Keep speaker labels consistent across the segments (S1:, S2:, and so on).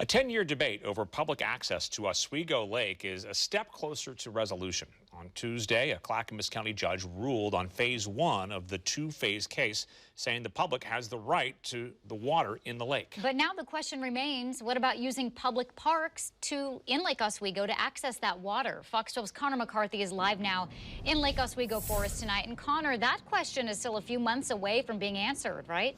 S1: A 10-year debate over public access to Oswego Lake is a step closer to resolution. On Tuesday, a Clackamas County judge ruled on phase 1 of the two-phase case, saying the public has the right to the water in the lake.
S2: But now the question remains, what about using public parks in Lake Oswego to access that water? Fox 12's Connor McCarthy is live now in Lake Oswego Forest tonight. And Connor, that question is still a few months away from being answered, right?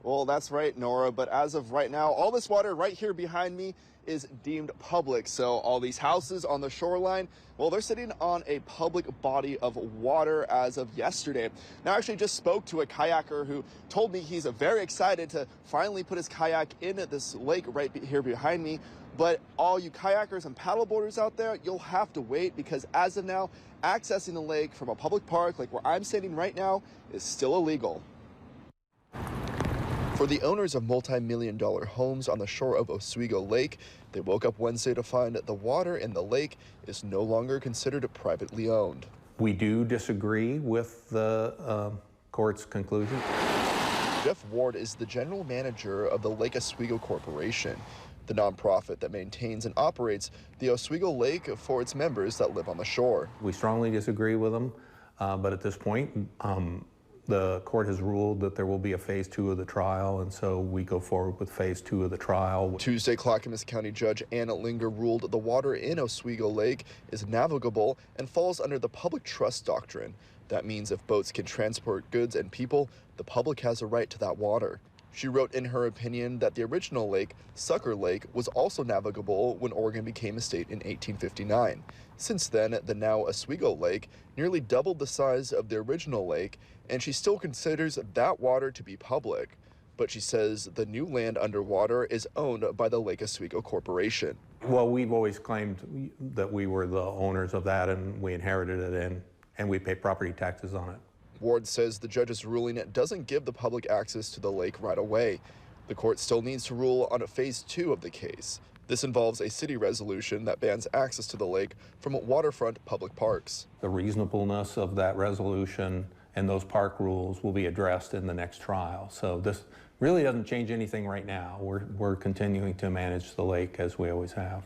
S3: Well, that's right, Nora, but as of right now, all this water right here behind me is deemed public. So all these houses on the shoreline, well, they're sitting on a public body of water as of yesterday. Now, I actually just spoke to a kayaker who told me he's very excited to finally put his kayak in this lake right here behind me. But all you kayakers and paddleboarders out there, you'll have to wait because as of now, accessing the lake from a public park like where I'm standing right now is still illegal. For the owners of multi-million-dollar homes on the shore of Oswego Lake, they woke up Wednesday to find that the water in the lake is no longer considered privately owned.
S4: We do disagree with the court's conclusion.
S3: Jeff Ward is the general manager of the Lake Oswego Corporation, the nonprofit that maintains and operates the Oswego Lake for its members that live on the shore.
S4: We strongly disagree with them, but at this point, the court has ruled that there will be a phase 2 of the trial, and so we go forward with phase 2 of the trial.
S3: Tuesday, Clackamas County Judge Anna Linger ruled the water in Oswego Lake is navigable and falls under the public trust doctrine. That means if boats can transport goods and people, the public has a right to that water. She wrote in her opinion that the original lake, Sucker Lake, was also navigable when Oregon became a state in 1859. Since then, the now Oswego Lake nearly doubled the size of the original lake, and she still considers that water to be public. But she says the new land underwater is owned by the Lake Oswego Corporation.
S4: Well, we've always claimed that we were the owners of that, and we inherited it, and we pay property taxes on it.
S3: Ward says the judge's ruling doesn't give the public access to the lake right away. The court still needs to rule on phase 2 of the case. This involves a city resolution that bans access to the lake from waterfront public parks.
S4: The reasonableness of that resolution and those park rules will be addressed in the next trial. So this really doesn't change anything right now. We're continuing to manage the lake as we always have.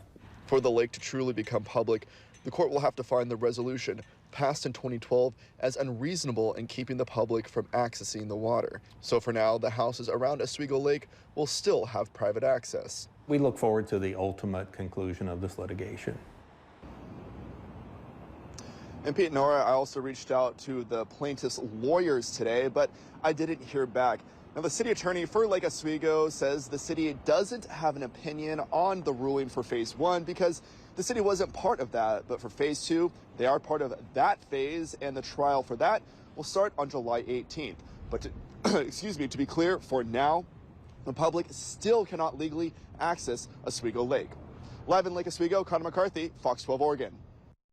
S3: For the lake to truly become public, the court will have to find the resolution passed in 2012 as unreasonable in keeping the public from accessing the water. So for now, the houses around Oswego Lake will still have private access.
S4: We look forward to the ultimate conclusion of this litigation.
S3: And Pete and Nora, I also reached out to the plaintiff's lawyers today, but I didn't hear back. Now, the city attorney for Lake Oswego says the city doesn't have an opinion on the ruling for phase 1 because the city wasn't part of that. But for phase 2, they are part of that phase, and the trial for that will start on July 18th. But to be clear, for now, the public still cannot legally access Oswego Lake. Live in Lake Oswego, Connor McCarthy, Fox 12 Oregon.